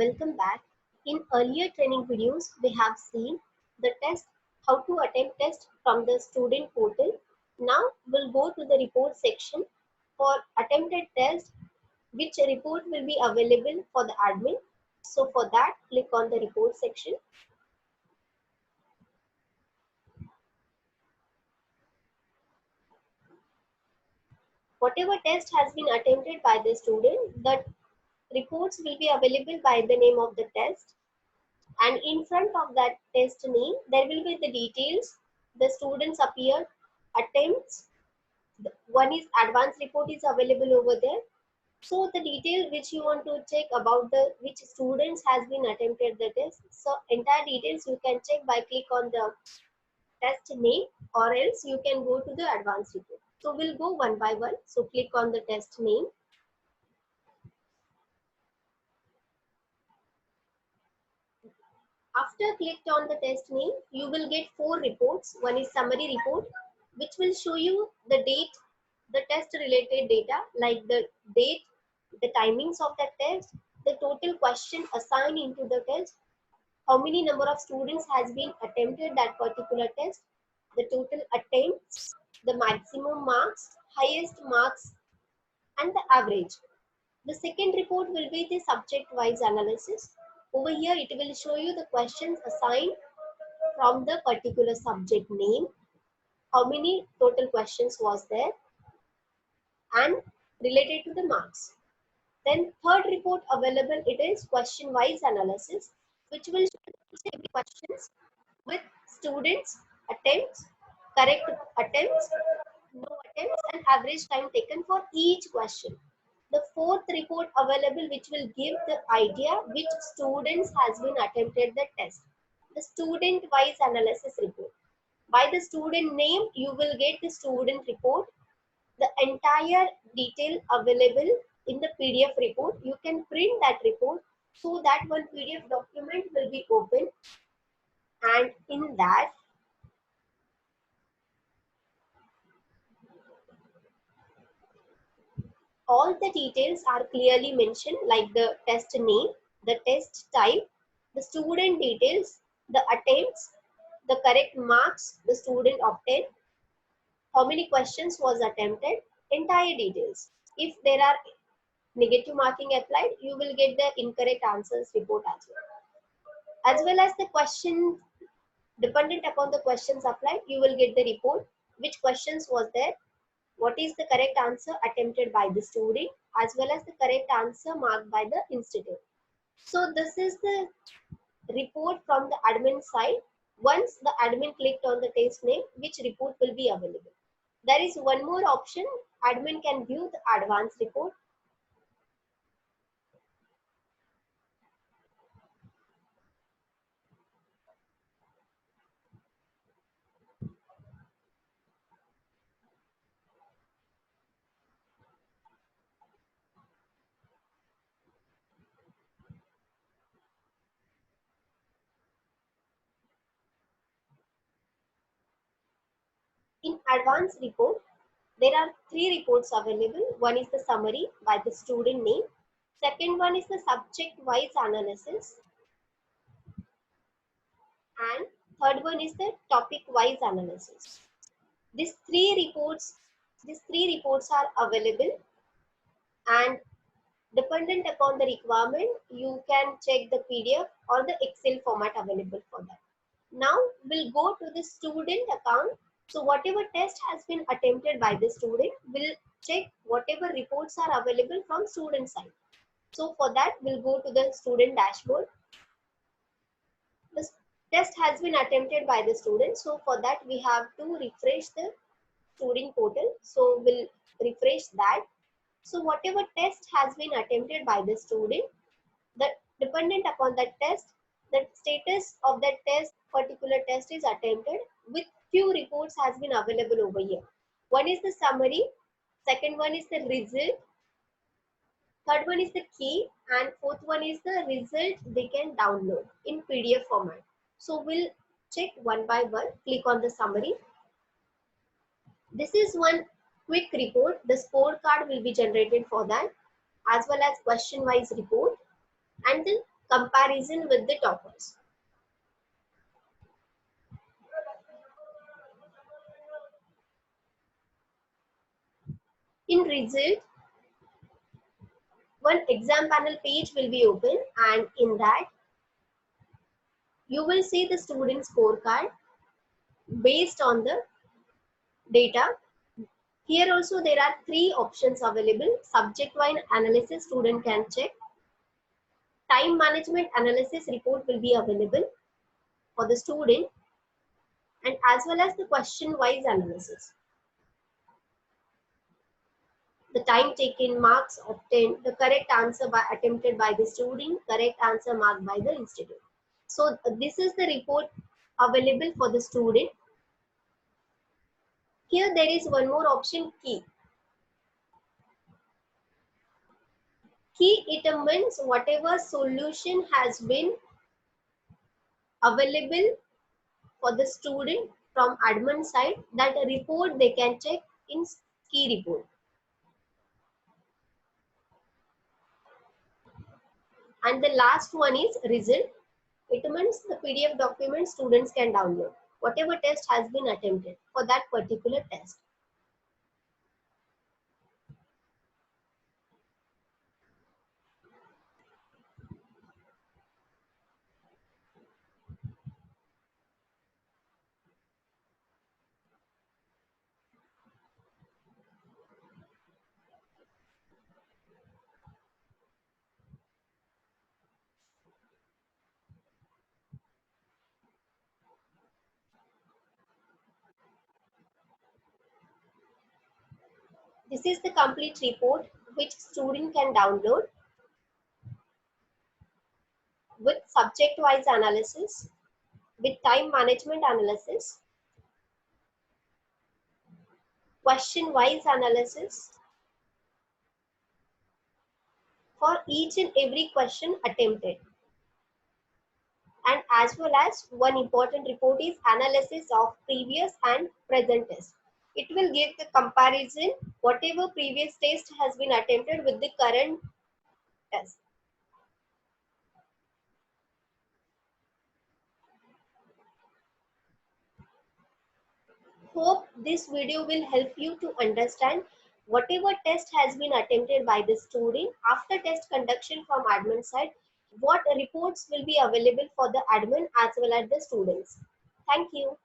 Welcome back. In earlier training videos, we have seen the test, how to attempt test from the student portal. Now we'll go to the report section for attempted test, which report will be available for the admin. So for that, click on the report section. Whatever test has been attempted by the student, the reports will be available by the name of the test. And in front of that test name there will be the details the students appeared, attempts. One is advanced report is available over there, so the detail which you want to check about the which students has been attempted the test, so entire details you can check by click on the test name, or else you can go to the advanced report. So we'll go one by one. So click on the test name. After clicked on the test name, you will get 4 reports. One is summary report, which will show you the date, the test related data like the date, the timings of the test, the total question assigned into the test, how many number of students has been attempted that particular test, the total attempts, the maximum marks, highest marks, and the average. The second report will be the subject-wise analysis. Over here, it will show you the questions assigned from the particular subject name, how many total questions was there, and related to the marks. Then third report available, it is question-wise analysis, which will show the questions with students' attempts, correct attempts, no attempts, and average time taken for each question. The fourth report available, which will give the idea which students has been attempted the test. The student wise analysis report. By the student name, you will get the student report. The entire detail available in the PDF report. You can print that report, so that one PDF document will be open, and in that all the details are clearly mentioned, like the test name, the test type, the student details, the attempts, the correct marks the student obtained, how many questions was attempted, entire details. If there are negative marking applied, you will get the incorrect answers report as well. As well as the question, dependent upon the questions applied, you will get the report, which questions was there, what is the correct answer attempted by the student, as well as the correct answer marked by the institute. So this is the report from the admin side. Once the admin clicked on the test name, which report will be available. There is one more option, admin can view the advanced report. In advanced report, there are 3 reports available. One is the summary by the student name. Second one is the subject-wise analysis. And third one is the topic-wise analysis. These three reports are available, and dependent upon the requirement, you can check the PDF or the Excel format available for that. Now we'll go to the student account. So whatever test has been attempted by the student, we'll check whatever reports are available from student side. So for that, we'll go to the student dashboard. The test has been attempted by the student. So for that, we have to refresh the student portal. So we'll refresh that. So whatever test has been attempted by the student, the dependent upon that test, the status of that test, particular test is attempted, with few reports has been available over here. One is the summary, second one is the result, third one is the key, and fourth one is the result they can download in PDF format. So we'll check one by one. Click on the summary. This is one quick report. The scorecard will be generated for that, as well as question wise report, and the comparison with the toppers. In result, one exam panel page will be open, and in that you will see the student scorecard based on the data. Here also there are three options available. Subject-wise analysis student can check. Time management analysis report will be available for the student, and as well as the question-wise analysis. The time taken, marks obtained, the correct answer attempted by the student, correct answer marked by the institute. So this is the report available for the student. Here there is one more option, key. Key determines whatever solution has been available for the student from admin side, that report they can check in key report. And the last one is result. It means the PDF document students can download whatever test has been attempted for that particular test. This is the complete report which student can download with subject-wise analysis, with time management analysis, question-wise analysis for each and every question attempted. And as well as one important report is analysis of previous and present test. It will give the comparison whatever previous test has been attempted with the current test. Hope this video will help you to understand whatever test has been attempted by the student. After test conduction from admin side, what reports will be available for the admin as well as the students. Thank you.